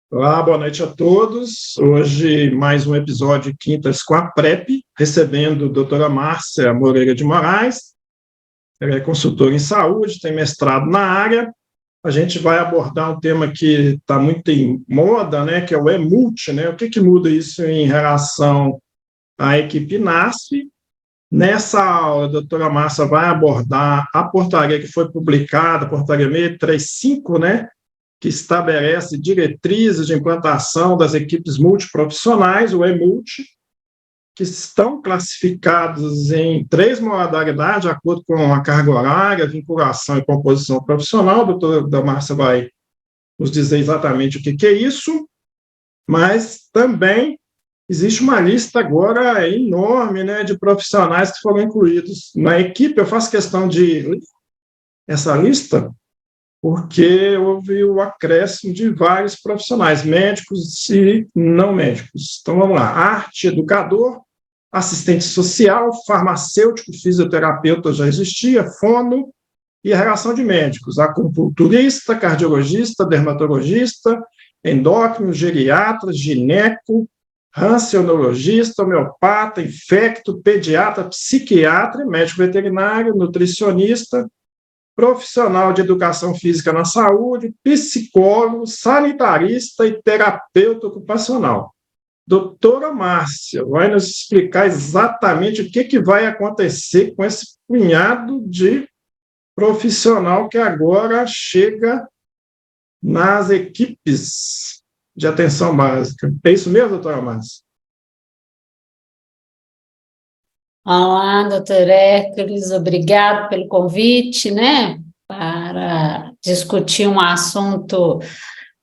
Olá, boa noite a todos. Hoje, mais um episódio de Quintas com a PrEP, recebendo a doutora Márcia Moreira de Moraes. Ela é consultora em saúde, tem mestrado na área. A gente vai abordar um tema que está muito em moda, né, que é o EMULT, né? O que muda isso em relação à equipe NASF? Nessa aula, a doutora Márcia vai abordar a portaria que foi publicada, a portaria 635, né, que estabelece diretrizes de implantação das equipes multiprofissionais, o EMULT, que estão classificados em 3 modalidades, de acordo com a carga horária, vinculação e composição profissional. A doutora Márcia vai nos dizer exatamente o que é isso, mas também existe uma lista agora enorme, né, de profissionais que foram incluídos na equipe. Eu faço questão de ler essa lista, porque houve o acréscimo de vários profissionais, médicos e não médicos. Então, vamos lá. Arte, educador, assistente social, farmacêutico, fisioterapeuta já existia, fono e a relação de médicos, acupunturista, cardiologista, dermatologista, endócrino, geriatra, gineco, rancenologista, homeopata, infecto, pediatra, psiquiatra, médico veterinário, nutricionista, profissional de educação física na saúde, psicólogo, sanitarista e terapeuta ocupacional. Doutora Márcia vai nos explicar exatamente o que vai acontecer com esse punhado de profissional que agora chega nas equipes de atenção básica. É isso mesmo, doutora Márcia? Olá, doutor Hércules, obrigado pelo convite, né, para discutir um assunto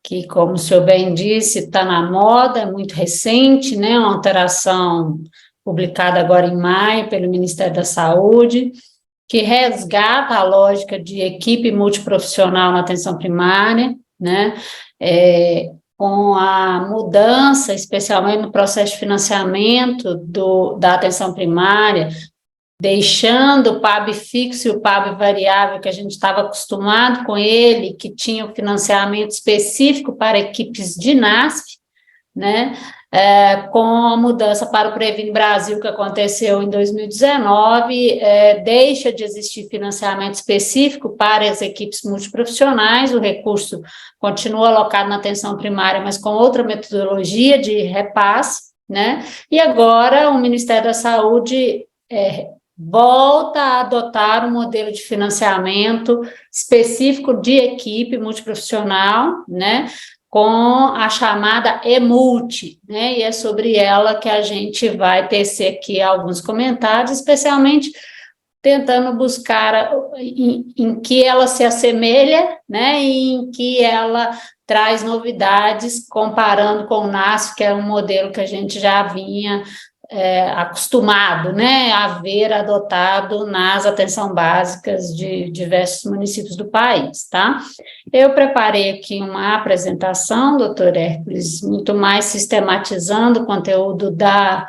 que, como o senhor bem disse, está na moda, é muito recente, né, uma alteração publicada agora em maio pelo Ministério da Saúde, que resgata a lógica de equipe multiprofissional na atenção primária, né, com a mudança, especialmente no processo de financiamento da atenção primária, deixando o PAB fixo e o PAB variável, que a gente estava acostumado com ele, que tinha o financiamento específico para equipes de NASF, né? Com a mudança para o Previne Brasil, que aconteceu em 2019, deixa de existir financiamento específico para as equipes multiprofissionais, o recurso continua alocado na atenção primária, mas com outra metodologia de repasse, né? E agora o Ministério da Saúde volta a adotar um modelo de financiamento específico de equipe multiprofissional, né, com a chamada EMULT, né, e é sobre ela que a gente vai tecer aqui alguns comentários, especialmente tentando buscar em que ela se assemelha, né, e em que ela traz novidades, comparando com o NASF, que é um modelo que a gente já vinha acostumado, né, a ver adotado nas atenção básicas de diversos municípios do país, tá? Eu preparei aqui uma apresentação, doutor Hércules, muito mais sistematizando o conteúdo da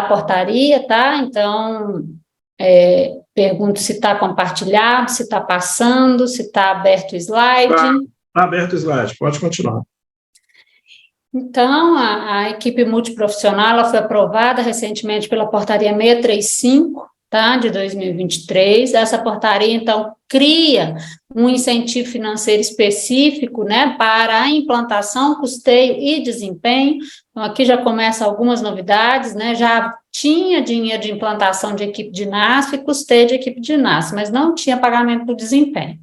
portaria, tá? Então, pergunto se está compartilhado, se está passando, se está aberto o slide. Está aberto o slide, pode continuar. Então, a equipe multiprofissional ela foi aprovada recentemente pela portaria 635, tá, de 2023. Essa portaria, então, cria um incentivo financeiro específico, né, para a implantação, custeio e desempenho. Então, aqui já começam algumas novidades, né, já tinha dinheiro de implantação de equipe de NASF e custeio de equipe de NASF, mas não tinha pagamento por desempenho.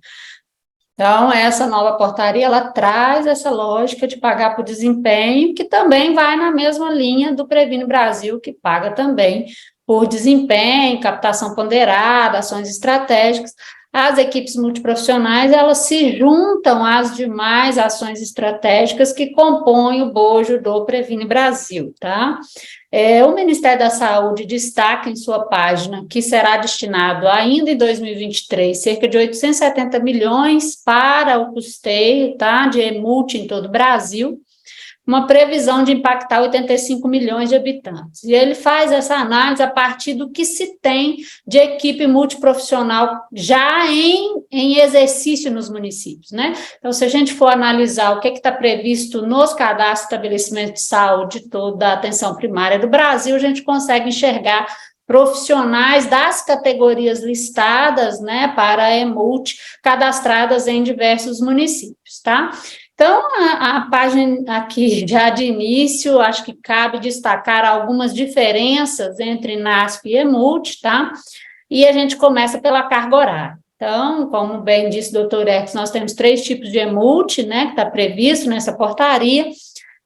Então, essa nova portaria, ela traz essa lógica de pagar por desempenho, que também vai na mesma linha do Previne Brasil, que paga também por desempenho, captação ponderada, ações estratégicas. As equipes multiprofissionais, elas se juntam às demais ações estratégicas que compõem o bojo do Previne Brasil, tá? O Ministério da Saúde destaca em sua página que será destinado ainda em 2023 cerca de 870 milhões para o custeio, tá, de EMULT em todo o Brasil, uma previsão de impactar 85 milhões de habitantes. E ele faz essa análise a partir do que se tem de equipe multiprofissional já em exercício nos municípios, né? Então, se a gente for analisar o que está previsto nos cadastros de estabelecimento de saúde toda a atenção primária do Brasil, a gente consegue enxergar profissionais das categorias listadas, né, para a EMULT, cadastradas em diversos municípios, tá? Então, a página aqui, já de início, acho que cabe destacar algumas diferenças entre NASP e EMULT, tá? E a gente começa pela carga horária. Então, como bem disse o doutor X, nós temos 3 tipos de EMULT, né, que está previsto nessa portaria,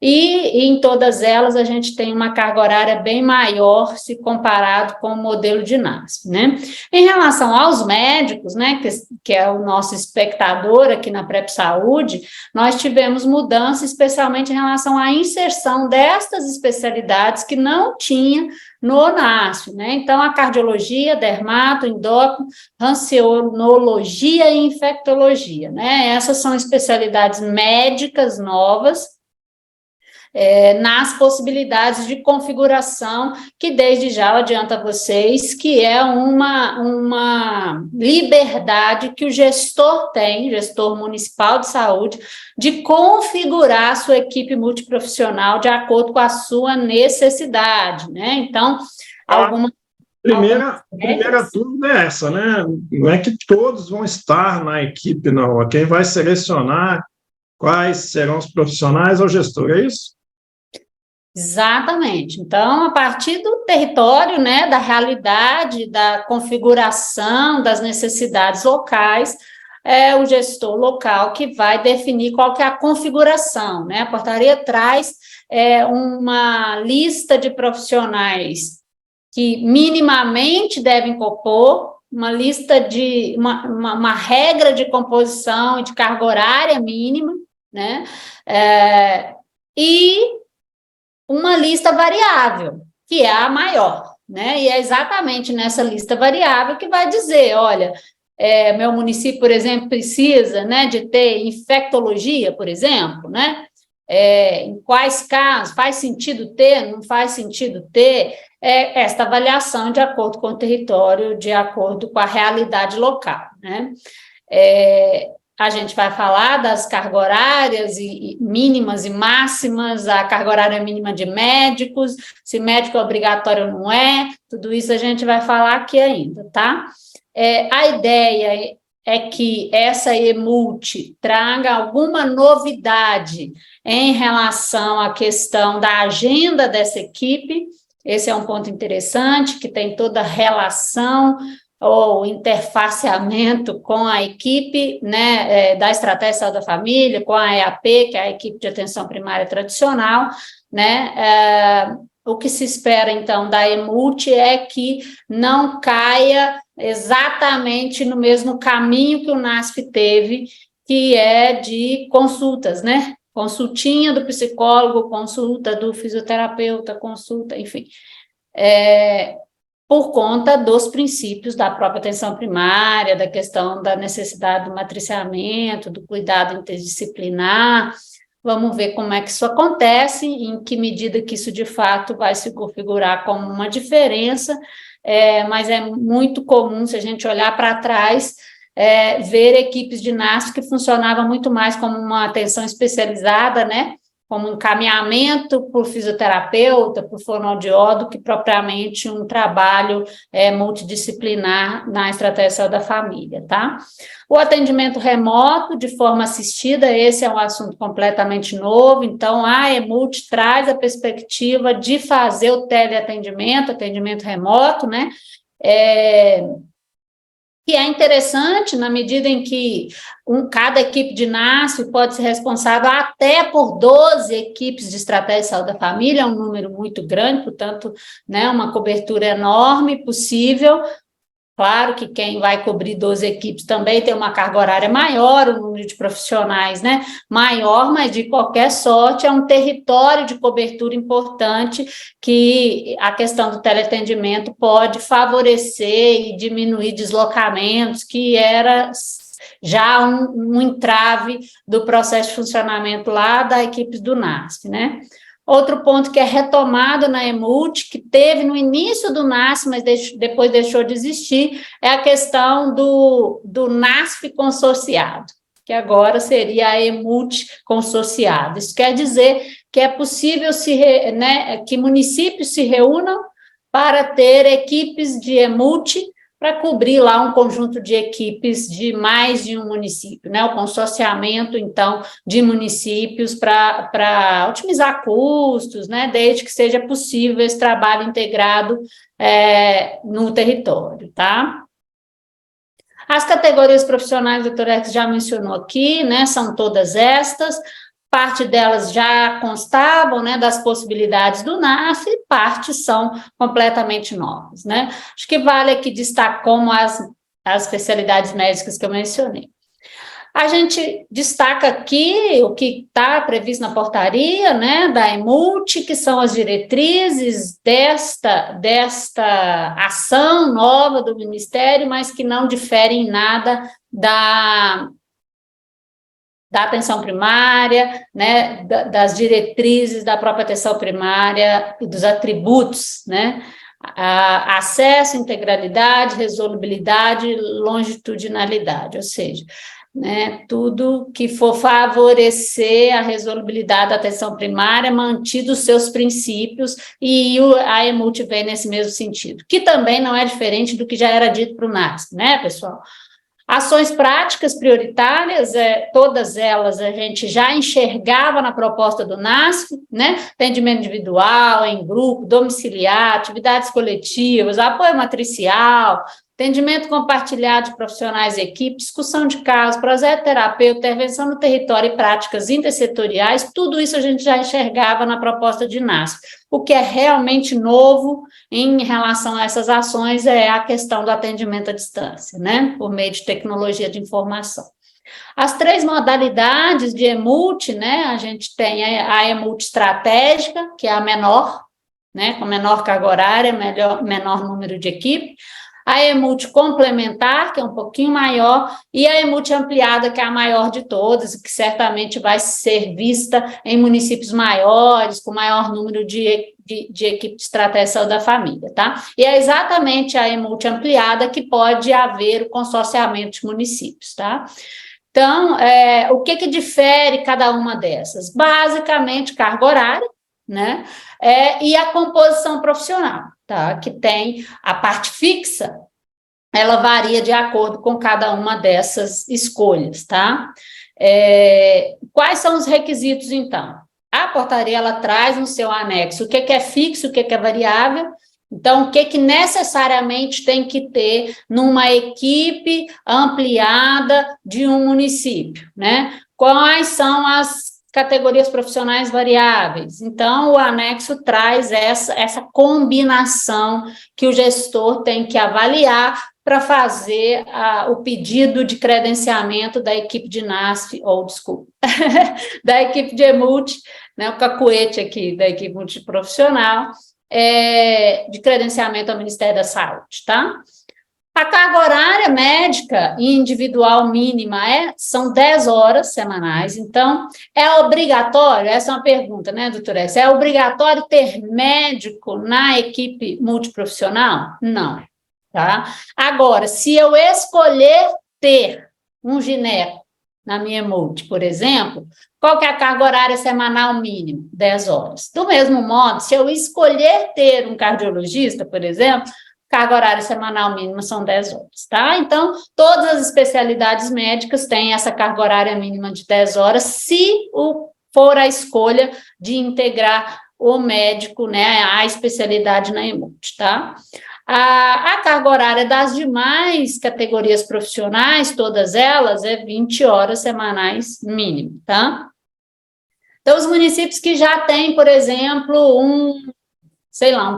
e em todas elas a gente tem uma carga horária bem maior se comparado com o modelo de NASP, né? Em relação aos médicos, né, que é o nosso espectador aqui na PrEP Saúde, nós tivemos mudança especialmente em relação à inserção destas especialidades que não tinha no NASP, né? Então, a cardiologia, dermato, endócrino, rancenologia e infectologia, né? Essas são especialidades médicas novas, nas possibilidades de configuração, que desde já eu adianto a vocês que é uma liberdade que o gestor tem, gestor municipal de saúde, de configurar a sua equipe multiprofissional de acordo com a sua necessidade, né? Então, alguma primeira dúvida é essa, né? Não é que todos vão estar na equipe, não. Quem vai selecionar quais serão os profissionais é o gestor, é isso? Exatamente. Então, a partir do território, né, da realidade, da configuração, das necessidades locais, é o gestor local que vai definir qual que é a configuração, né? A portaria traz uma lista de profissionais que minimamente devem compor, uma lista de uma regra de composição e de carga horária mínima, né? E uma lista variável, que é a maior, né? E é exatamente nessa lista variável que vai dizer, olha, meu município, por exemplo, precisa, né, de ter infectologia, por exemplo, né? Em quais casos faz sentido ter, não faz sentido ter, esta avaliação de acordo com o território, de acordo com a realidade local, né? A gente vai falar das cargas horárias e mínimas e máximas, a carga horária mínima de médicos, se médico é obrigatório ou não é, tudo isso a gente vai falar aqui ainda, tá? A ideia é que essa EMULT traga alguma novidade em relação à questão da agenda dessa equipe. Esse é um ponto interessante, que tem toda a relação ou interfaceamento com a equipe, né, da Estratégia de Saúde da Família, com a EAP, que é a equipe de atenção primária tradicional, né? O que se espera, então, da EMULT é que não caia exatamente no mesmo caminho que o NASP teve, que é de consultas, né? Consultinha do psicólogo, consulta do fisioterapeuta, consulta, enfim. Por conta dos princípios da própria atenção primária, da questão da necessidade do matriciamento, do cuidado interdisciplinar. Vamos ver como é que isso acontece, em que medida que isso, de fato, vai se configurar como uma diferença, mas é muito comum, se a gente olhar para trás, ver equipes de NASP que funcionavam muito mais como uma atenção especializada, né? Como um encaminhamento por fisioterapeuta, por fonoaudiólogo, que propriamente um trabalho multidisciplinar na estratégia de saúde da família, tá? O atendimento remoto, de forma assistida, esse é um assunto completamente novo, então a EMULT traz a perspectiva de fazer o teleatendimento, atendimento remoto, né? Que é interessante na medida em que cada equipe de NASP pode ser responsável até por 12 equipes de estratégia de saúde da família, é um número muito grande, portanto, né, uma cobertura enorme possível. Claro que quem vai cobrir 12 equipes também tem uma carga horária maior, um número de profissionais, né, maior, mas de qualquer sorte é um território de cobertura importante que a questão do teleatendimento pode favorecer e diminuir deslocamentos, que era Já um entrave do processo de funcionamento lá da equipe do NASF, né? Outro ponto que é retomado na EMULT, que teve no início do NASF, mas depois deixou de existir, é a questão do NASF consorciado, que agora seria a EMULT consorciada. Isso quer dizer que é possível que municípios se reúnam para ter equipes de EMULT para cobrir lá um conjunto de equipes de mais de um município, né? O consorciamento, então, de municípios para otimizar custos, né? Desde que seja possível esse trabalho integrado no território, tá? As categorias profissionais, o Dr. X já mencionou aqui, né? São todas estas. Parte delas já constavam, né, das possibilidades do NASF, e parte são completamente novas, né? Acho que vale aqui destacar como as especialidades médicas que eu mencionei. A gente destaca aqui o que está previsto na portaria, né, da EMULT, que são as diretrizes desta ação nova do Ministério, mas que não diferem em nada da atenção primária, né, das diretrizes da própria atenção primária e dos atributos, né, acesso, integralidade, resolubilidade, longitudinalidade, ou seja, né, tudo que for favorecer a resolubilidade da atenção primária, mantido os seus princípios, e a EMULT vem nesse mesmo sentido, que também não é diferente do que já era dito para o NASF, né, pessoal? Ações práticas prioritárias, todas elas a gente já enxergava na proposta do NASF, né? Atendimento individual, em grupo, domiciliar, atividades coletivas, apoio matricial, atendimento compartilhado de profissionais e equipe, discussão de casos, projeto terapêutico, intervenção no território e práticas intersetoriais, tudo isso a gente já enxergava na proposta de NASF. O que é realmente novo em relação a essas ações é a questão do atendimento à distância, né, por meio de tecnologia de informação. As 3 modalidades de EMULT, né, a gente tem a EMULT estratégica, que é a menor, né, com menor carga horária, menor número de equipe, a EMULT complementar, que é um pouquinho maior, e a EMULT ampliada, que é a maior de todas, que certamente vai ser vista em municípios maiores, com maior número de equipe de estratégia da família, tá? E é exatamente a EMULT ampliada que pode haver o consorciamento de municípios, tá? Então, o que difere cada uma dessas? Basicamente, carga horária, né? E a composição profissional, tá? Que tem a parte fixa, ela varia de acordo com cada uma dessas escolhas, tá? Quais são os requisitos, então? A portaria, ela traz no seu anexo o que é fixo, o que é variável. Então, o que necessariamente tem que ter numa equipe ampliada de um município, né? Quais são as categorias profissionais variáveis? Então, o anexo traz essa combinação que o gestor tem que avaliar para fazer o pedido de credenciamento da equipe de NASF, da equipe de EMULT, né, o cacuete aqui da equipe multiprofissional, de credenciamento ao Ministério da Saúde, tá? A carga horária médica e individual mínima são 10 horas semanais, então é obrigatório, essa é uma pergunta, né, doutora S, é obrigatório ter médico na equipe multiprofissional? Não, tá? Agora, se eu escolher ter um gineco na minha EMULT, por exemplo, qual que é a carga horária semanal mínima? 10 horas. Do mesmo modo, se eu escolher ter um cardiologista, por exemplo, carga horária semanal mínima são 10 horas, tá? Então, todas as especialidades médicas têm essa carga horária mínima de 10 horas, se for a escolha de integrar o médico, né, a especialidade na EMULT, tá? A carga horária das demais categorias profissionais, todas elas, 20 horas semanais mínimo, tá? Então, os municípios que já têm, por exemplo, um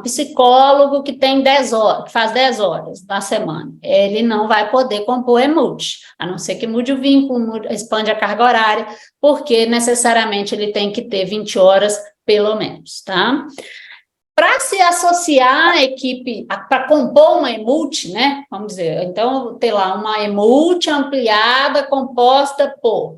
psicólogo que tem 10 horas, que faz 10 horas na semana, ele não vai poder compor EMULT, a não ser que mude o vínculo, expande a carga horária, porque necessariamente ele tem que ter 20 horas, pelo menos, tá? Para se associar à equipe, para compor uma EMUT, né? Vamos dizer, então, ter lá uma EMUT ampliada composta por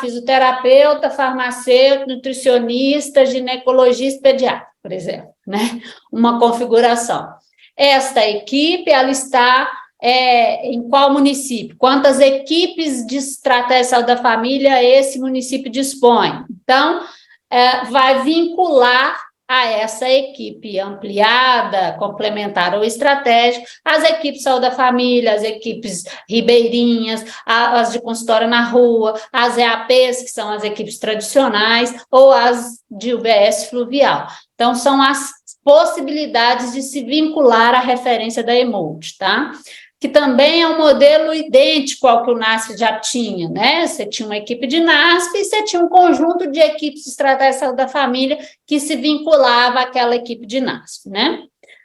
fisioterapeuta, farmacêutico, nutricionista, ginecologista, pediatra, por exemplo, né? Uma configuração. Esta equipe, ela está em qual município? Quantas equipes de estratégia de saúde da família esse município dispõe? Então, vai vincular a essa equipe ampliada, complementar ou estratégica, as equipes de saúde da família, as equipes ribeirinhas, as de consultório na rua, as EAPs, que são as equipes tradicionais, ou as de UBS fluvial. Então, são as possibilidades de se vincular à referência da EMUT, tá? Que também é um modelo idêntico ao que o NASF já tinha, né? Você tinha uma equipe de NASF e você tinha um conjunto de equipes de estratégia de saúde da família que se vinculava àquela equipe de NASF, né?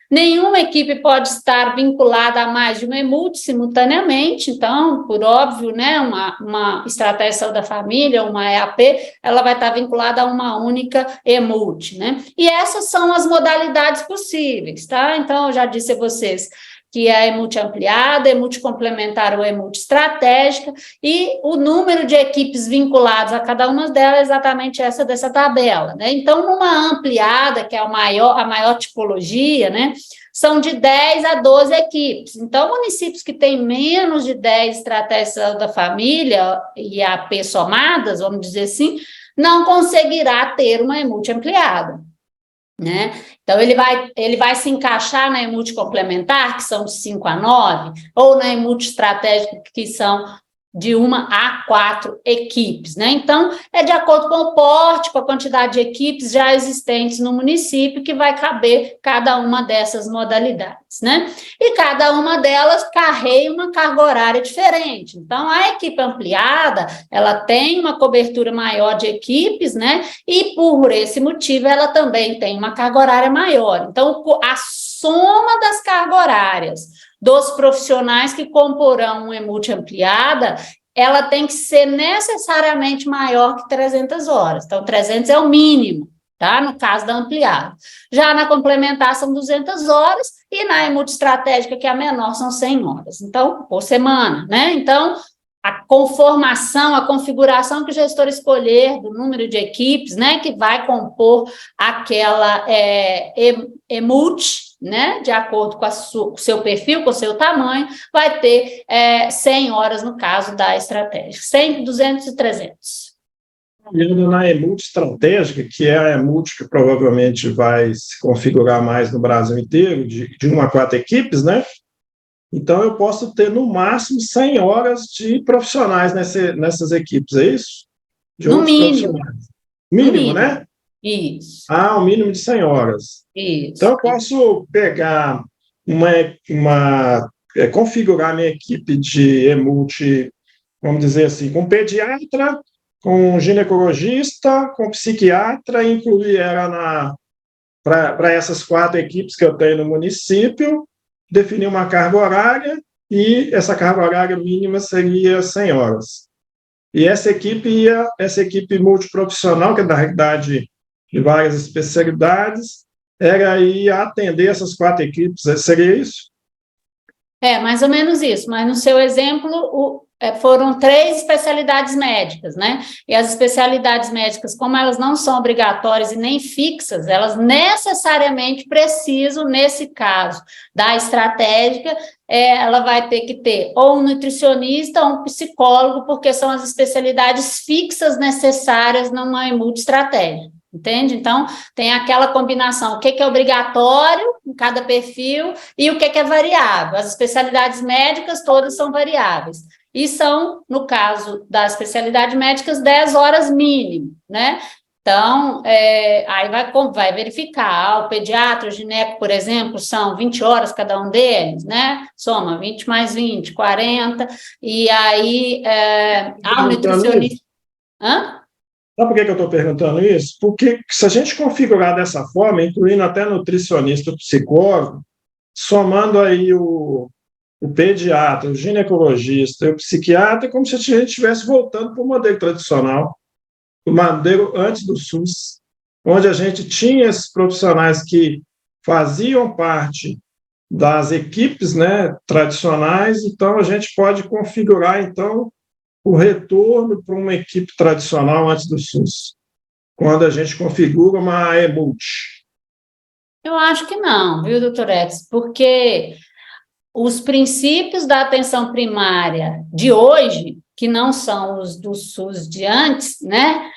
Nenhuma equipe pode estar vinculada a mais de uma EMUT simultaneamente, então, por óbvio, né, uma estratégia de saúde da família, uma EAP, ela vai estar vinculada a uma única EMUT, né? E essas são as modalidades possíveis, tá? Então, eu já disse a vocês que é a EMUT ampliada, EMUT complementar ou EMUT estratégica, e o número de equipes vinculadas a cada uma delas é exatamente essa dessa tabela, né? Então, numa ampliada, que é a maior tipologia, né, são de 10 a 12 equipes. Então, municípios que têm menos de 10 estratégias da família e AP somadas, vamos dizer assim, não conseguirá ter uma EMUT ampliada, né? Então, ele vai se encaixar na EMUT complementar, que são de 5 a 9, ou na EMUT estratégica, que são de 1 a 4 equipes, né? Então, é de acordo com o porte, com a quantidade de equipes já existentes no município, que vai caber cada uma dessas modalidades, né? E cada uma delas carrega uma carga horária diferente. Então, a equipe ampliada, ela tem uma cobertura maior de equipes, né? E, por esse motivo, ela também tem uma carga horária maior. Então, a soma das cargas horárias dos profissionais que comporão uma EMUT ampliada, ela tem que ser necessariamente maior que 300 horas. Então, 300 é o mínimo, tá? No caso da ampliada. Já na complementar são 200 horas e na EMUT estratégica, que é a menor, são 100 horas. Então, por semana, né? Então, a conformação, a configuração que o gestor escolher do número de equipes, né, que vai compor aquela EMUT, né, de acordo com o seu perfil, com o seu tamanho, vai ter 100 horas no caso da estratégia, 100, 200 e 300. Olhando na EMUT estratégica, que é a EMUT que provavelmente vai se configurar mais no Brasil inteiro, de 1 a 4 equipes, né? Então, eu posso ter, no máximo, 100 horas de profissionais nessas equipes, é isso? De no outros mínimo. profissionais. Mínimo, né? Isso. O mínimo de 100 horas. Isso. Então, eu posso pegar configurar minha equipe de EMUT, vamos dizer assim, com pediatra, com ginecologista, com psiquiatra, e incluir ela para essas 4 equipes que eu tenho no município, definir uma carga horária, e essa carga horária mínima seria 100 horas. E essa equipe multiprofissional, que é da realidade de várias especialidades, era ir atender essas 4 equipes, seria isso? Mais ou menos isso, mas no seu exemplo, foram 3 especialidades médicas, né? E as especialidades médicas, como elas não são obrigatórias e nem fixas, elas necessariamente precisam, nesse caso da estratégica, ela vai ter que ter ou um nutricionista ou um psicólogo, porque são as especialidades fixas necessárias numa EMUT estratégica. Entende? Então, tem aquela combinação, o que é obrigatório em cada perfil e o que é variável. As especialidades médicas todas são variáveis. E são, no caso das especialidades médicas, 10 horas mínimo, né? Então, aí vai verificar, o pediatra, o gineco, por exemplo, são 20 horas cada um deles, né? Soma 20 mais 20, 40, e aí o nutricionista... Hã? Sabe por que eu estou perguntando isso? Porque se a gente configurar dessa forma, incluindo até nutricionista, o psicólogo, somando aí o pediatra, o ginecologista e o psiquiatra, é como se a gente estivesse voltando para o modelo tradicional, o modelo antes do SUS, onde a gente tinha esses profissionais que faziam parte das equipes, né, tradicionais, então a gente pode configurar, então, o retorno para uma equipe tradicional antes do SUS, quando a gente configura uma EMULT. Eu acho que não, viu, doutor X? Porque os princípios da atenção primária de hoje, que não são os do SUS de antes, né?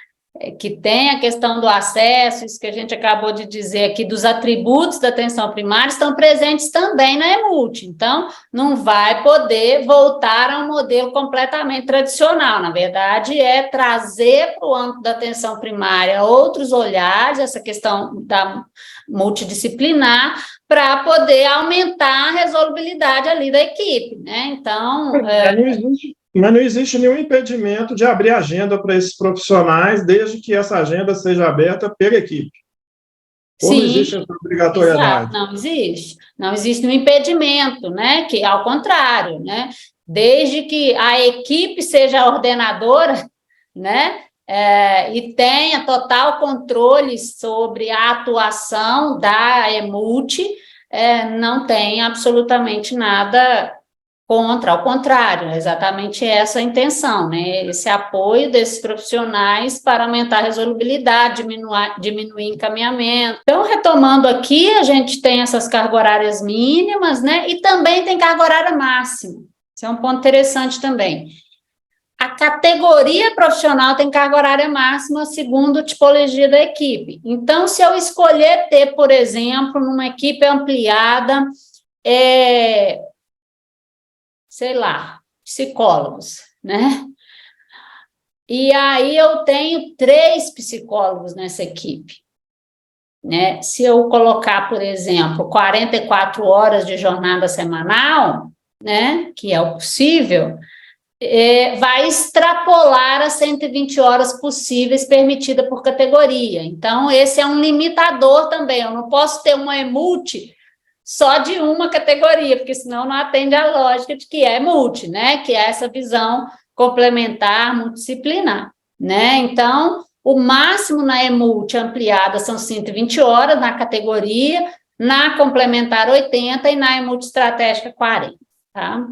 Que tem a questão do acesso, isso que a gente acabou de dizer aqui, dos atributos da atenção primária, estão presentes também na EMULT. Então, não vai poder voltar a um modelo completamente tradicional. Na verdade, é trazer para o âmbito da atenção primária outros olhares, essa questão da multidisciplinar, para poder aumentar a resolubilidade ali da equipe, né? Então, Mas não existe nenhum impedimento de abrir agenda para esses profissionais, desde que essa agenda seja aberta pela equipe. Ou não existe essa obrigatoriedade? Exato, não existe. Não existe um impedimento, né? Que, ao contrário, né? Desde que a equipe seja ordenadora, né? E tenha total controle sobre a atuação da EMULT, não tem absolutamente nada contra, ao contrário, é exatamente essa a intenção, né? Esse apoio desses profissionais para aumentar a resolubilidade, diminuir encaminhamento. Então, retomando aqui, a gente tem essas cargas horárias mínimas, né? E também tem carga horária máxima. Isso é um ponto interessante também. A categoria profissional tem carga horária máxima segundo a tipologia da equipe. Então, se eu escolher ter, por exemplo, numa equipe ampliada, sei lá, psicólogos, né? E aí eu tenho 3 psicólogos nessa equipe, né? Se eu colocar, por exemplo, 44 horas de jornada semanal, né? Que é o possível, vai extrapolar as 120 horas possíveis permitida por categoria. Então, esse é um limitador também. Eu não posso ter uma EMULT só de uma categoria, porque senão não atende à lógica de que é multi, né? Que é essa visão complementar, multidisciplinar, né? Então, o máximo na EMULT ampliada são 120 horas na categoria, na complementar 80 e na EMULT estratégica 40, tá?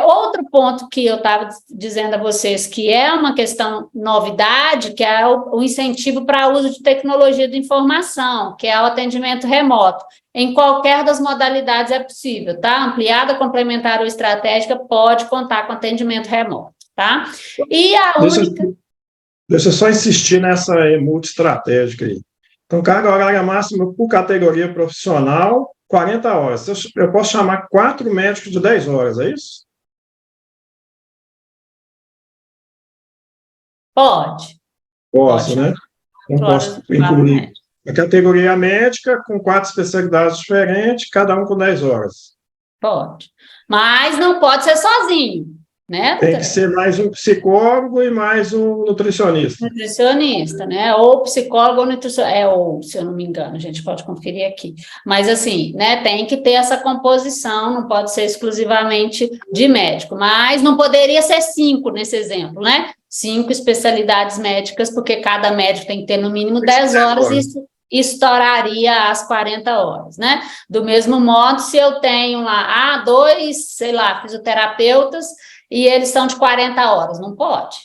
Outro ponto que eu estava dizendo a vocês que é uma questão novidade, que é o incentivo para o uso de tecnologia de informação, que é o atendimento remoto. Em qualquer das modalidades é possível, tá? Ampliada, complementar ou estratégica pode contar com atendimento remoto, tá? E a única... Deixa eu só insistir nessa EMULT estratégica aí. Então, carga horária máxima por categoria profissional, 40 horas. Eu posso chamar 4 médicos de 10 horas, é isso? Pode. Posso, né? Então, posso incluir a categoria médica com 4 especialidades diferentes, cada um com 10 horas. Pode. Mas não pode ser sozinho, né? Tem que ser mais um psicólogo e mais um nutricionista. Nutricionista, né? Ou psicólogo ou nutricionista. Ou, se eu não me engano, a gente pode conferir aqui. Mas, assim, né? Tem que ter essa composição, não pode ser exclusivamente de médico. Mas não poderia ser 5 nesse exemplo, né? 5 especialidades médicas, porque cada médico tem que ter no mínimo 10 horas, e isso estouraria as 40 horas, né? Do mesmo modo, se eu tenho lá, 2, sei lá, fisioterapeutas, e eles são de 40 horas, não pode,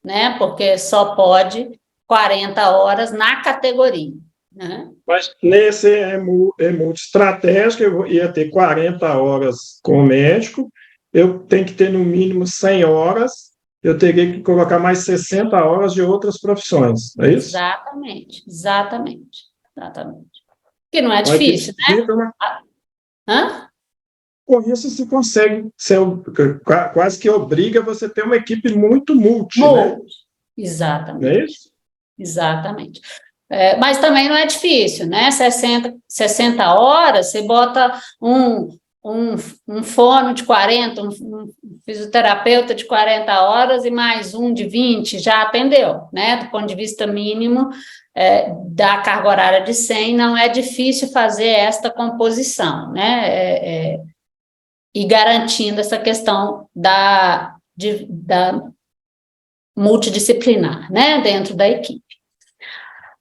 né? Porque só pode 40 horas na categoria, né? Mas nesse EMULT estratégico, eu ia ter 40 horas com o médico, eu tenho que ter no mínimo 100 horas, eu teria que colocar mais 60 horas de outras profissões, é isso? Exatamente. Que não é difícil, né? Hã? Com isso se consegue, quase que obriga você a ter uma equipe muito multi, né? Exatamente. Não é isso? Exatamente. Mas também não é difícil, né? 60 horas, você bota um fono de 40, um fisioterapeuta de 40 horas e mais um de 20, já atendeu, né? Do ponto de vista mínimo, da carga horária de 100, não é difícil fazer esta composição, né? E garantindo essa questão da multidisciplinar, né? Dentro da equipe.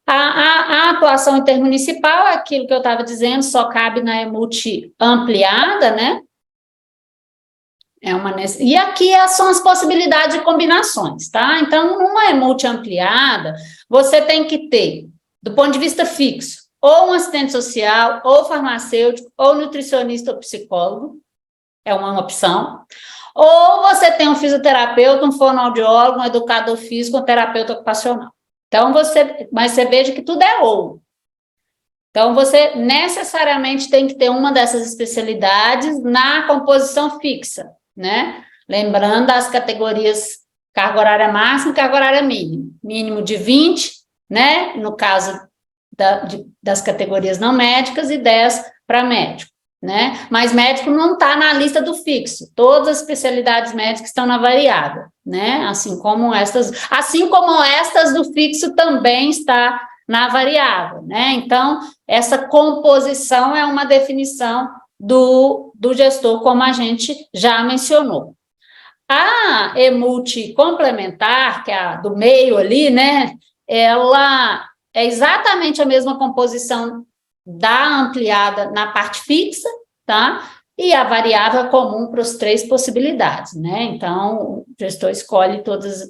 A atuação intermunicipal é aquilo que eu estava dizendo, só cabe na EMUT ampliada, né? E aqui são as possibilidades de combinações, tá? Então, numa EMUT ampliada, você tem que ter, do ponto de vista fixo, ou um assistente social, ou farmacêutico, ou nutricionista ou psicólogo, é uma opção. Ou você tem um fisioterapeuta, um fonoaudiólogo, um educador físico, um terapeuta ocupacional. Então, mas você veja que tudo é ou. Então, você necessariamente tem que ter uma dessas especialidades na composição fixa, né? Lembrando as categorias carga horária máxima e carga horária mínima. Mínimo de 20, né? No caso das categorias não médicas, e 10 para médico, né? Mas médico não está na lista do fixo. Todas as especialidades médicas estão na variável, né? Assim como estas do fixo também está na variável, né? Então, essa composição é uma definição do gestor, como a gente já mencionou. A EMUT complementar, que é a do meio ali, né? Ela é exatamente a mesma composição da ampliada na parte fixa, tá? E a variável é comum para as 3 possibilidades, né? Então, o gestor escolhe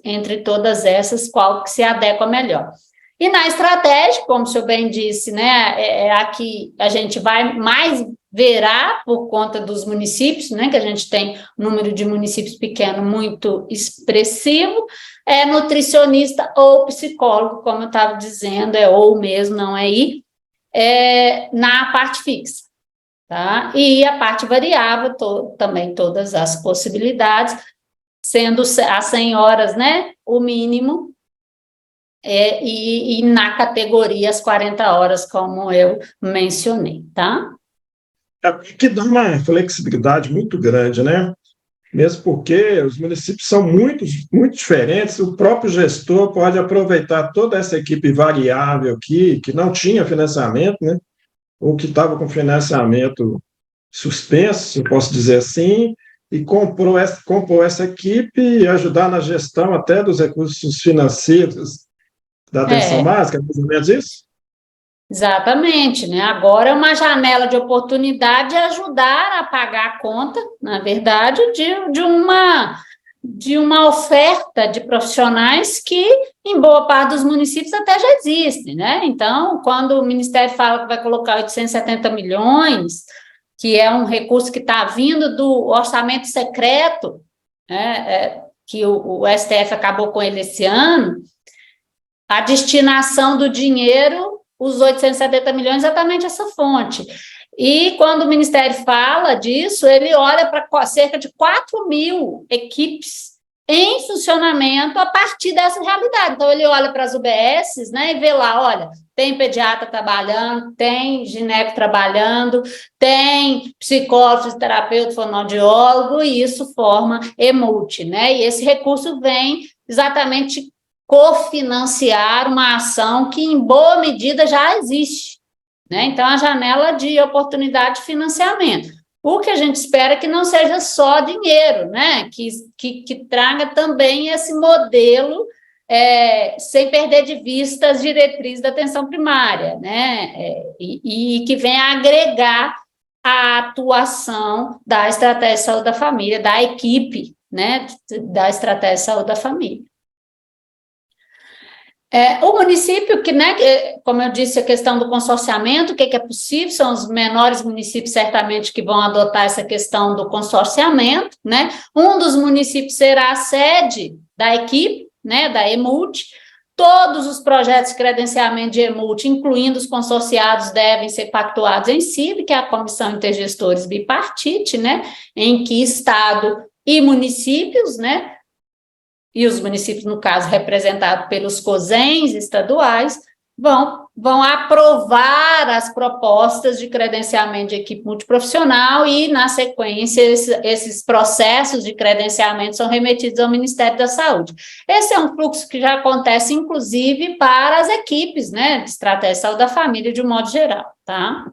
entre todas essas qual que se adequa melhor. E na estratégia, como o senhor bem disse, né, aqui a gente vai mais verá por conta dos municípios, né, que a gente tem um número de municípios pequeno muito expressivo, nutricionista ou psicólogo, como eu estava dizendo, ou mesmo, não é aí, na parte fixa, tá? E a parte variável, também todas as possibilidades, sendo as 100 horas, né, o mínimo, e na categoria as 40 horas, como eu mencionei, tá? Que dá uma flexibilidade muito grande, né? Mesmo porque os municípios são muito, muito diferentes, o próprio gestor pode aproveitar toda essa equipe variável aqui, que não tinha financiamento, né? Ou que estava com financiamento suspenso, se eu posso dizer assim, e compor essa equipe e ajudar na gestão até dos recursos financeiros da atenção básica, mais ou menos isso? Exatamente, né? Agora é uma janela de oportunidade de ajudar a pagar a conta, na verdade, de uma oferta de profissionais que, em boa parte dos municípios, até já existem, né? Então, quando o Ministério fala que vai colocar 870 milhões, que é um recurso que está vindo do orçamento secreto, né? Que o STF acabou com ele esse ano, a destinação do dinheiro, os 870 milhões, exatamente essa fonte. E quando o Ministério fala disso, ele olha para cerca de 4.000 equipes em funcionamento a partir dessa realidade. Então, ele olha para as UBSs, né, e vê lá, olha, tem pediatra trabalhando, tem gineco trabalhando, tem psicólogo, fisioterapeuta, fonoaudiólogo, e isso forma EMUT, né? E esse recurso vem exatamente cofinanciar uma ação que, em boa medida, já existe, né? Então, a janela de oportunidade de financiamento. O que a gente espera é que não seja só dinheiro, né? Que traga também esse modelo, sem perder de vista as diretrizes da atenção primária, né? E que venha agregar a atuação da estratégia de saúde da família, da equipe, né? Da estratégia de saúde da família. O município, que, né, como eu disse, a questão do consorciamento, o que é possível, são os menores municípios, certamente, que vão adotar essa questão do consorciamento, né? Um dos municípios será a sede da equipe, né, da EMUT. Todos os projetos de credenciamento de EMUT, incluindo os consorciados, devem ser pactuados em CIB, que é a Comissão Intergestores Bipartite, né, em que Estado e municípios, né, e os municípios, no caso, representados pelos COSENs estaduais, vão aprovar as propostas de credenciamento de equipe multiprofissional e, na sequência, esses processos de credenciamento são remetidos ao Ministério da Saúde. Esse é um fluxo que já acontece, inclusive, para as equipes, né, de estratégia de saúde da família, de um modo geral, tá?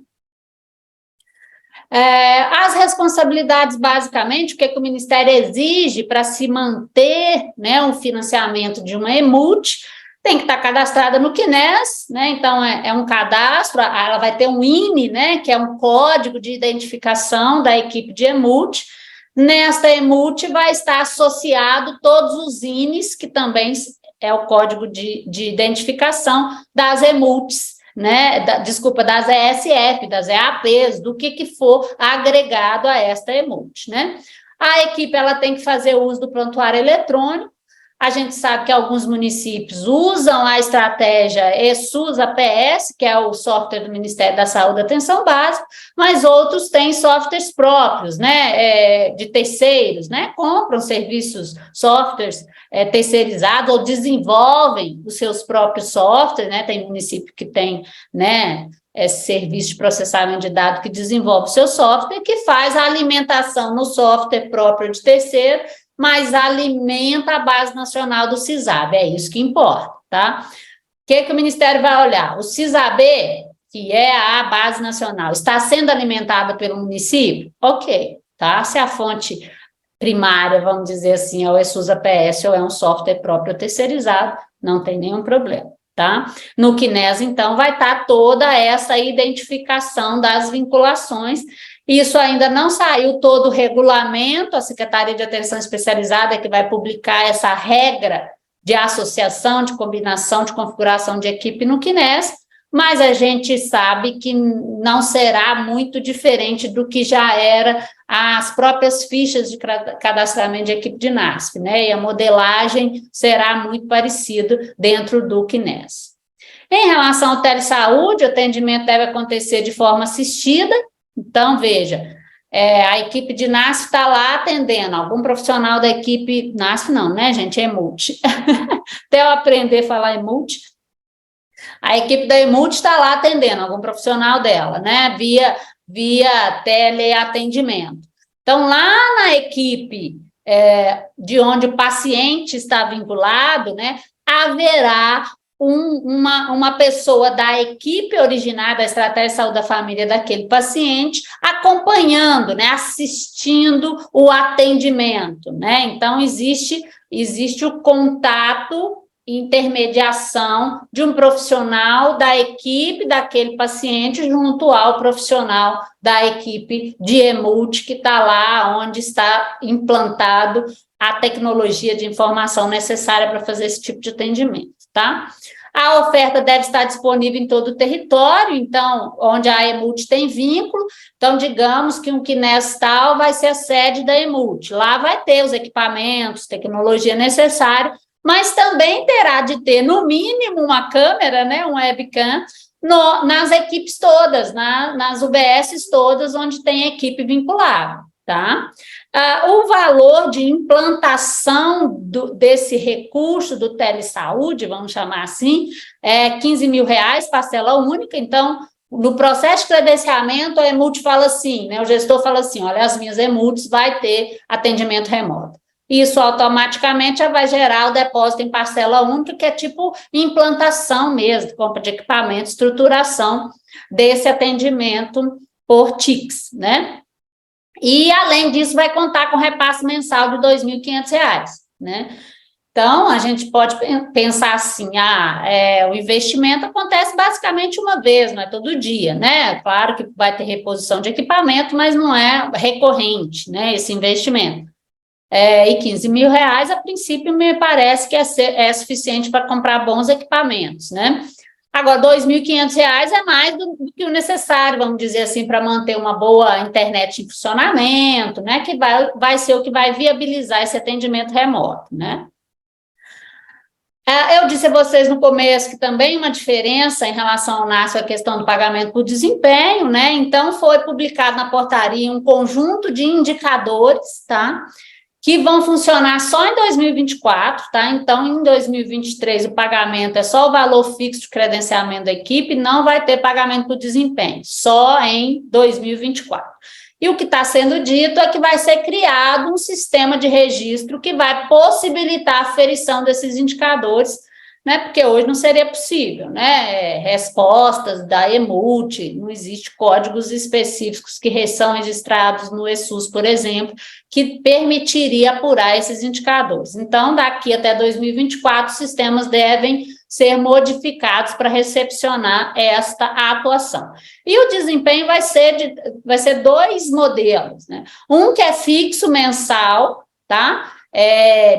As responsabilidades, basicamente, o que o Ministério exige para se manter, né, o financiamento de uma EMUT, tem que estar cadastrada no CNES, né? Então, é um cadastro, ela vai ter um INE, né? Que é um código de identificação da equipe de EMUT. Nesta EMUT vai estar associado todos os INES, que também é o código de identificação das EMUTs, né? Das ESF, das EAPs, do que for agregado a esta EMUT, né? A equipe ela tem que fazer uso do prontuário eletrônico. A gente sabe que alguns municípios usam a estratégia ESUS-APS, que é o software do Ministério da Saúde e Atenção Básica, mas outros têm softwares próprios, né, de terceiros, né, compram serviços, softwares terceirizados ou desenvolvem os seus próprios softwares, né, tem município que tem, né, esse serviço de processamento de dados que desenvolve o seu software, que faz a alimentação no software próprio de terceiro, mas alimenta a base nacional do CISAB, é isso que importa, tá? O que o Ministério vai olhar? O CISAB, que é a base nacional, está sendo alimentada pelo município? Ok, tá? Se a fonte primária, vamos dizer assim, é o ESUS-APS ou é um software próprio terceirizado, não tem nenhum problema, tá? No CNES, então, vai estar toda essa identificação das vinculações. Isso ainda não saiu todo o regulamento, a Secretaria de Atenção Especializada é que vai publicar essa regra de associação, de combinação, de configuração de equipe no CNES, mas a gente sabe que não será muito diferente do que já era as próprias fichas de cadastramento de equipe de NASF, né? E a modelagem será muito parecida dentro do CNES. Em relação ao telesaúde, o atendimento deve acontecer de forma assistida. Então, veja, a equipe de NASF está lá atendendo, algum profissional da equipe, NASF não, né, gente, é EMUT. Até eu aprender a falar EMUT, a equipe da EMUT está lá atendendo, algum profissional dela, né, via teleatendimento. Então, lá na equipe de onde o paciente está vinculado, né, haverá uma pessoa da equipe originária da Estratégia de Saúde da Família daquele paciente, acompanhando, né, assistindo o atendimento, né? Então, existe o contato, intermediação de um profissional da equipe daquele paciente junto ao profissional da equipe de EMUT, que está lá onde está implantado a tecnologia de informação necessária para fazer esse tipo de atendimento, tá? A oferta deve estar disponível em todo o território, então, onde a EMUT tem vínculo, então, digamos que um CNES tal vai ser a sede da EMUT, lá vai ter os equipamentos, tecnologia necessária, mas também terá de ter, no mínimo, uma câmera, né, um webcam, nas equipes todas, nas UBSs todas, onde tem equipe vinculada, tá? O valor de implantação desse recurso do telesaúde, vamos chamar assim, é R$15 mil, parcela única. Então, no processo de credenciamento, a EMUT fala assim, né, o gestor fala assim, olha, as minhas EMUTs vai ter atendimento remoto. Isso automaticamente já vai gerar o depósito em parcela única, que é tipo implantação mesmo, compra de equipamento, estruturação desse atendimento por TICs, né? E, além disso, vai contar com repasse mensal de R$2.500, né? Então, a gente pode pensar assim, o investimento acontece basicamente uma vez, não é todo dia, né? Claro que vai ter reposição de equipamento, mas não é recorrente, né, esse investimento. E R$15 mil, a princípio, me parece que é suficiente para comprar bons equipamentos, né? Agora, R$2.500 é mais do que o necessário, vamos dizer assim, para manter uma boa internet em funcionamento, né? Que vai ser o que vai viabilizar esse atendimento remoto, né? Eu disse a vocês no começo que também uma diferença em relação ao NASF é a questão do pagamento por desempenho, né? Então, foi publicado na portaria um conjunto de indicadores, tá? Que vão funcionar só em 2024, tá? Então, em 2023, o pagamento é só o valor fixo de credenciamento da equipe, não vai ter pagamento por desempenho, só em 2024. E o que está sendo dito é que vai ser criado um sistema de registro que vai possibilitar a aferição desses indicadores, né? Porque hoje não seria possível, né? Respostas da EMUT, não existe códigos específicos que são registrados no ESUS, por exemplo, que permitiria apurar esses indicadores. Então, daqui até 2024, os sistemas devem ser modificados para recepcionar esta atuação. E o desempenho vai ser 2 modelos, né? Um que é fixo mensal, tá?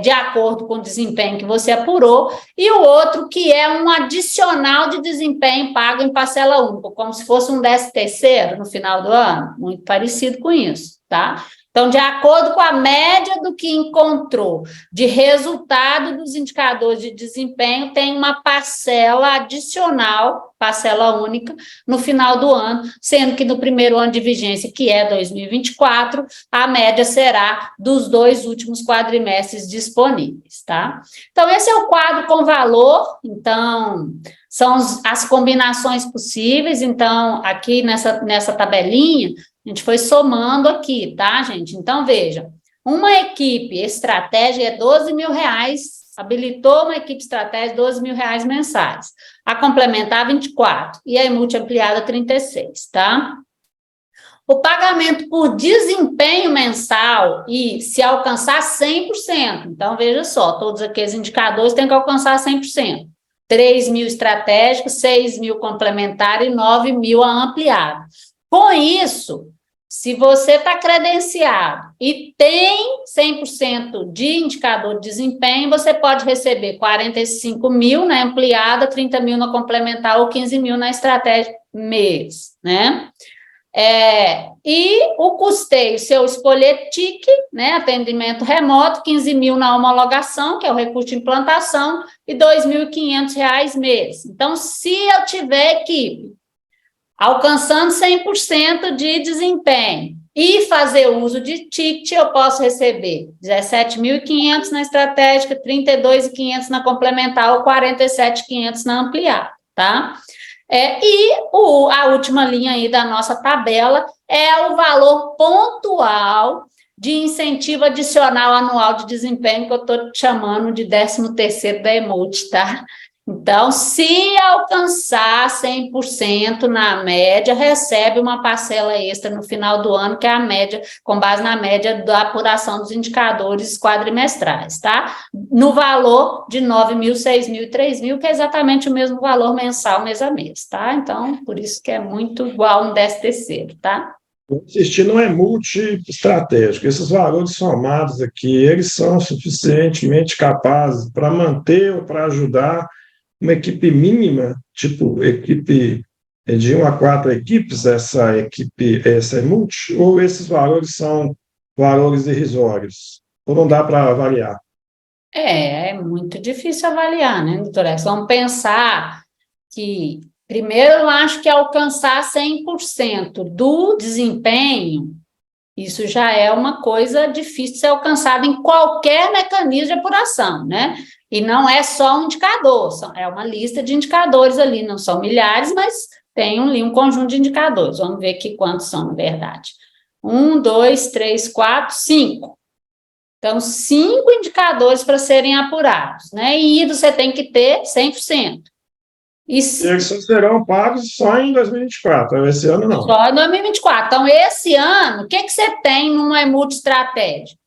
De acordo com o desempenho que você apurou, e o outro que é um adicional de desempenho pago em parcela única, como se fosse um 13º no final do ano, muito parecido com isso, tá? Então, de acordo com a média do que encontrou de resultado dos indicadores de desempenho, tem uma parcela adicional, parcela única, no final do ano, sendo que no primeiro ano de vigência, que é 2024, a média será dos 2 últimos quadrimestres disponíveis, tá? Então, esse é o quadro com valor, então, são as combinações possíveis, então, aqui nessa tabelinha, a gente foi somando aqui, tá, gente? Então, veja, uma equipe estratégica é R$12.000, habilitou uma equipe estratégica R$12.000 mensais. A complementar, 24, e a multiampliada, 36, tá? O pagamento por desempenho mensal e se alcançar 100%. Então, veja só, todos aqueles indicadores têm que alcançar 100%. 3.000 estratégicos, 6.000 complementar e 9.000 a ampliada. Com isso, se você está credenciado e tem 100% de indicador de desempenho, você pode receber 45.000 na ampliada, 30.000 na complementar ou 15.000 na estratégia mês, né? E o custeio, se eu escolher TIC, né, atendimento remoto, 15.000 na homologação, que é o recurso de implantação, e R$2.500 mês. Então, se eu tiver equipe alcançando 100% de desempenho e fazer uso de ticket, eu posso receber 17.500 na estratégica, 32.500 na complementar ou 47.500 na ampliada, tá? A última linha aí da nossa tabela é o valor pontual de incentivo adicional anual de desempenho, que eu estou chamando de 13º da EMUT, tá? Então, se alcançar 100% na média, recebe uma parcela extra no final do ano, que é a média, com base na média da apuração dos indicadores quadrimestrais, tá? No valor de 9.000, 6.000 e 3.000, que é exatamente o mesmo valor mensal, mês a mês, tá? Então, por isso que é muito igual um 13º, tá? Vou insistir, não é multi-estratégico. Esses valores somados aqui, eles são suficientemente capazes para manter ou para ajudar uma equipe mínima, tipo equipe de 1 a 4 equipes, essa é multi, ou esses valores são valores irrisórios? Ou não dá para avaliar? É muito difícil avaliar, né, doutora? Vamos pensar que, primeiro, eu acho que alcançar 100% do desempenho, isso já é uma coisa difícil de ser alcançada em qualquer mecanismo de apuração, né? E não é só um indicador, é uma lista de indicadores ali, não são milhares, mas tem um conjunto de indicadores. Vamos ver aqui quantos são, na verdade. 1, 2, 3, 4, 5. Então, 5 indicadores para serem apurados, né? E você tem que ter 100%. E eles só serão pagos só em 2024, esse ano não. Só em 2024. Então, esse ano, o que você tem numa EMUT estratégia?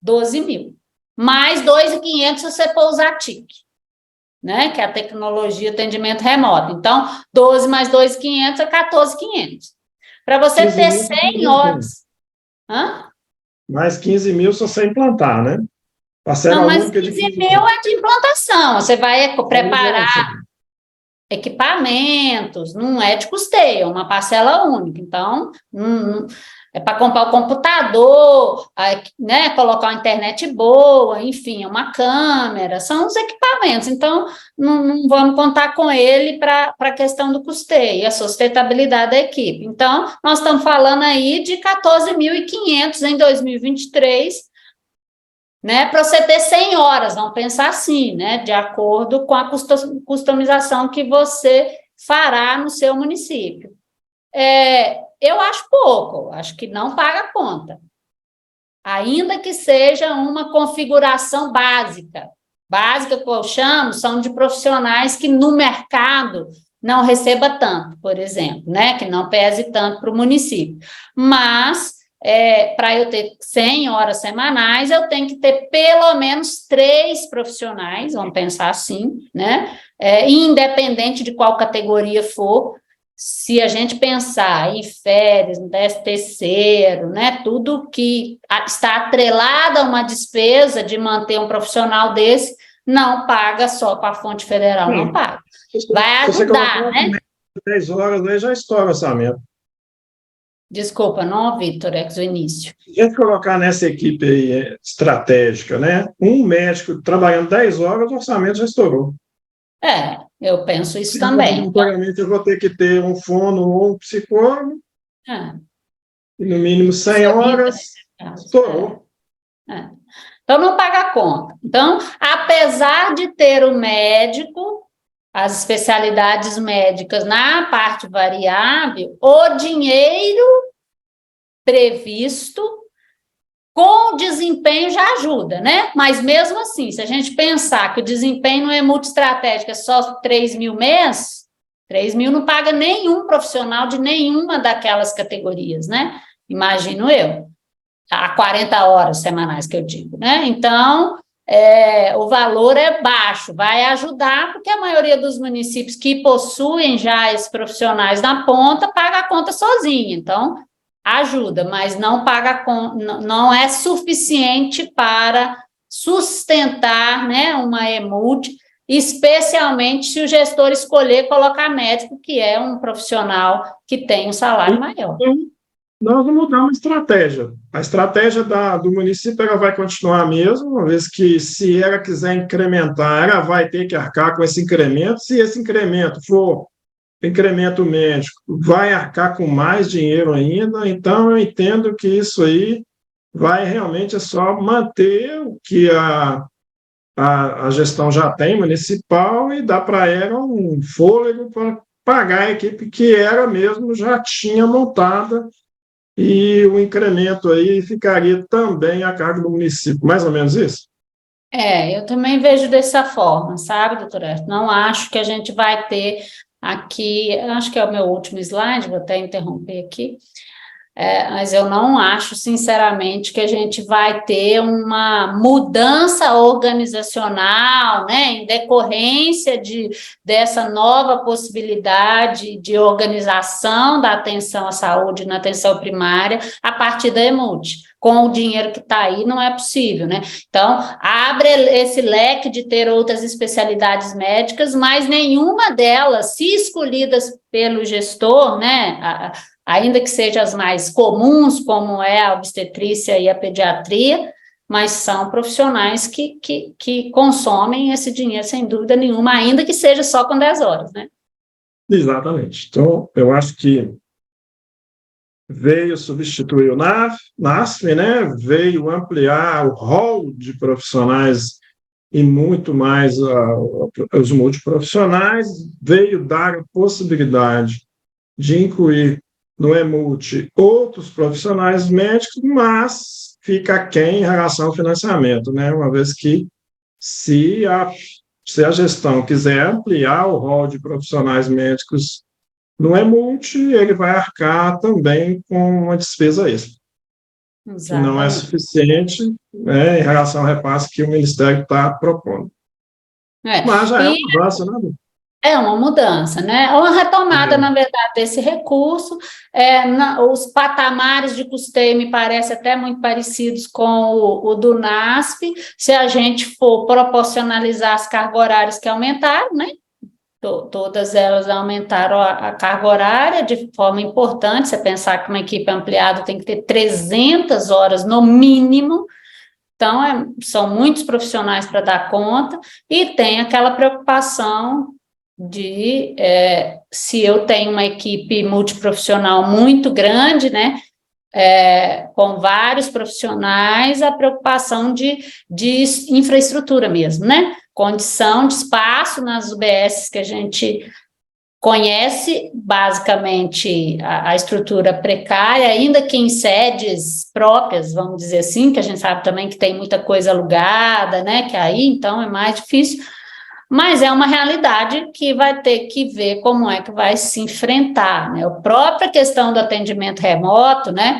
12.000. Mais 2.500 se você for usar TIC, né? Que é a tecnologia de atendimento remoto. Então, 12 mais 2.500 é 14.500. Para você ter 100 horas. Hã? Mais 15.000 só você implantar, né? Parcela não, mas única 15.000 é de implantação. Você vai preparar equipamentos, não é de custeio, é uma parcela única. Então, é para comprar o computador, né, colocar uma internet boa, enfim, uma câmera, são os equipamentos. Então, não vamos contar com ele para a questão do custeio, a sustentabilidade da equipe. Então, nós estamos falando aí de 14.500 em 2023, né, para você ter 100 horas, vamos pensar assim, né, de acordo com a customização que você fará no seu município. Eu acho pouco, acho que não paga a conta, ainda que seja uma configuração básica que eu chamo, são de profissionais que no mercado não receba tanto, por exemplo, né, que não pese tanto para o município, mas para eu ter 100 horas semanais, eu tenho que ter pelo menos 3 profissionais, vamos pensar assim, né? Independente de qual categoria for, se a gente pensar em férias, no 13º, né? Tudo que está atrelado a uma despesa de manter um profissional desse, não paga só com a fonte federal, não paga. Vai ajudar, né? 10 horas aí já estoura o orçamento. Desculpa, não ouvi, Torex, o início. Se a gente colocar nessa equipe aí estratégica, né? Um médico trabalhando 10 horas, o orçamento já estourou. Eu penso isso também. Obrigatoriamente eu vou ter que ter um fono ou um psicólogo, e no mínimo 100 horas, estourou. Então, não paga a conta. Então, apesar de ter o médico, as especialidades médicas na parte variável, o dinheiro previsto com o desempenho já ajuda, né? Mas mesmo assim, se a gente pensar que o desempenho não é multiestratégico, é só 3 mil mês, 3 mil não paga nenhum profissional de nenhuma daquelas categorias, né? Imagino eu. A 40 horas semanais que eu digo, né? Então, o valor é baixo, vai ajudar, porque a maioria dos municípios que possuem já esses profissionais na ponta, paga a conta sozinha, então ajuda, mas não paga, não é suficiente para sustentar, né, uma EMUD, especialmente se o gestor escolher colocar médico, que é um profissional que tem um salário maior. Nós vamos mudar uma estratégia. A estratégia do município ela vai continuar a mesma, uma vez que, se ela quiser incrementar, ela vai ter que arcar com esse incremento. Se esse incremento for incremento médico, vai arcar com mais dinheiro ainda. Então, eu entendo que isso aí vai realmente só manter o que a gestão já tem municipal e dar para ela um fôlego para pagar a equipe que ela mesmo já tinha montada, e o incremento aí ficaria também a cargo do município, mais ou menos isso? Eu também vejo dessa forma, sabe, doutora? Não acho que a gente vai ter aqui, acho que é o meu último slide, vou até interromper aqui, mas eu não acho, sinceramente, que a gente vai ter uma mudança organizacional, né, em decorrência dessa nova possibilidade de organização da atenção à saúde na atenção primária a partir da EMUD. Com o dinheiro que está aí, não é possível, né? Então, abre esse leque de ter outras especialidades médicas, mas nenhuma delas, se escolhidas pelo gestor, né, ainda que sejam as mais comuns, como é a obstetrícia e a pediatria, mas são profissionais que consomem esse dinheiro, sem dúvida nenhuma, ainda que seja só com 10 horas, né? Exatamente. Então, eu acho que veio substituir o NASF, né? Veio ampliar o rol de profissionais e muito mais os multiprofissionais, veio dar a possibilidade de incluir no EMUT outros profissionais médicos, mas fica aquém em relação ao financiamento, né? Uma vez que, se a gestão quiser ampliar o rol de profissionais médicos no EMUT, ele vai arcar também com uma despesa extra, que não é suficiente, né, em relação ao repasse que o Ministério está propondo. Mas já é um avanço, né? É uma mudança, né? Uma retomada, na verdade, desse recurso. Os patamares de custeio me parecem até muito parecidos com o do NASP, se a gente for proporcionalizar as cargas horárias que aumentaram, né? Todas elas aumentaram a carga horária de forma importante. Você pensar que uma equipe ampliada tem que ter 300 horas no mínimo, então são muitos profissionais para dar conta, e tem aquela preocupação de, se eu tenho uma equipe multiprofissional muito grande, né, com vários profissionais, a preocupação de infraestrutura mesmo, né, condição de espaço nas UBSs que a gente conhece, basicamente, a estrutura precária, ainda que em sedes próprias, vamos dizer assim, que a gente sabe também que tem muita coisa alugada, né, que aí, então, é mais difícil, mas é uma realidade que vai ter que ver como é que vai se enfrentar, né? A própria questão do atendimento remoto, né?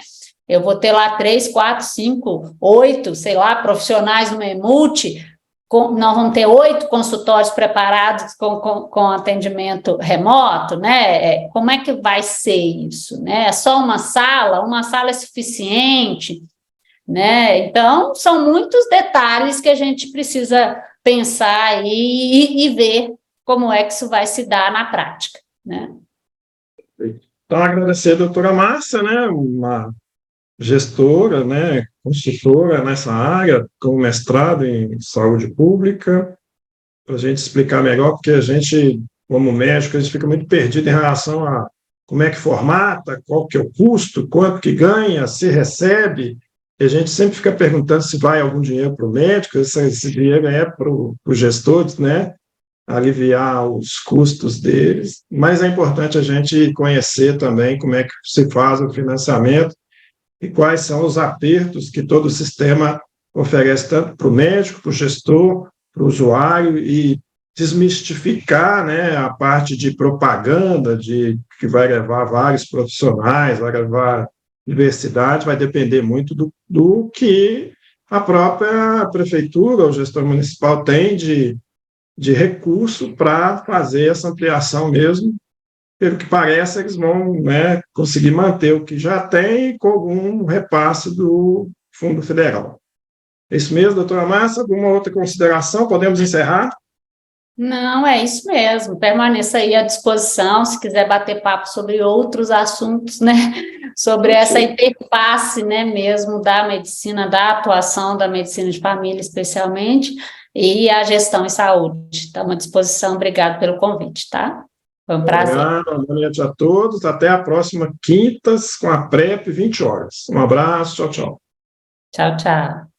Eu vou ter lá 3, 4, 5, 8, sei lá, profissionais no Memulti, nós vamos ter 8 consultórios preparados com atendimento remoto, né? Como é que vai ser isso, né? É só uma sala é suficiente, né? Então, são muitos detalhes que a gente precisa pensar e ver como é que isso vai se dar na prática, né? Então, agradecer a doutora Márcia, né, uma gestora, né, consultora nessa área, com mestrado em saúde pública, para a gente explicar melhor, porque a gente, como médico, a gente fica muito perdido em relação a como é que formata, qual que é o custo, quanto que ganha, se recebe, e a gente sempre fica perguntando se vai algum dinheiro para o médico, esse dinheiro é para os gestores, né, aliviar os custos deles, mas é importante a gente conhecer também como é que se faz o financiamento e quais são os apertos que todo o sistema oferece tanto para o médico, para o gestor, para o usuário, e desmistificar, né, a parte de propaganda, que vai levar vários profissionais, vai levar diversidade, vai depender muito do que a própria prefeitura, o gestor municipal tem de recurso para fazer essa ampliação mesmo. Pelo que parece, eles vão, né, conseguir manter o que já tem com algum repasse do Fundo Federal. É isso mesmo, doutora Márcia? Alguma outra consideração? Podemos encerrar? Não, é isso mesmo. Permaneça aí à disposição, se quiser bater papo sobre outros assuntos, né? Sobre essa interface, né, mesmo da medicina, da atuação da medicina de família, especialmente, e a gestão em saúde. Estamos à disposição. Obrigado pelo convite, tá? Foi um prazer. Obrigado, boa noite a todos. Até a próxima quintas com a PrEP, 20 horas. Um abraço, tchau, tchau. Tchau, tchau.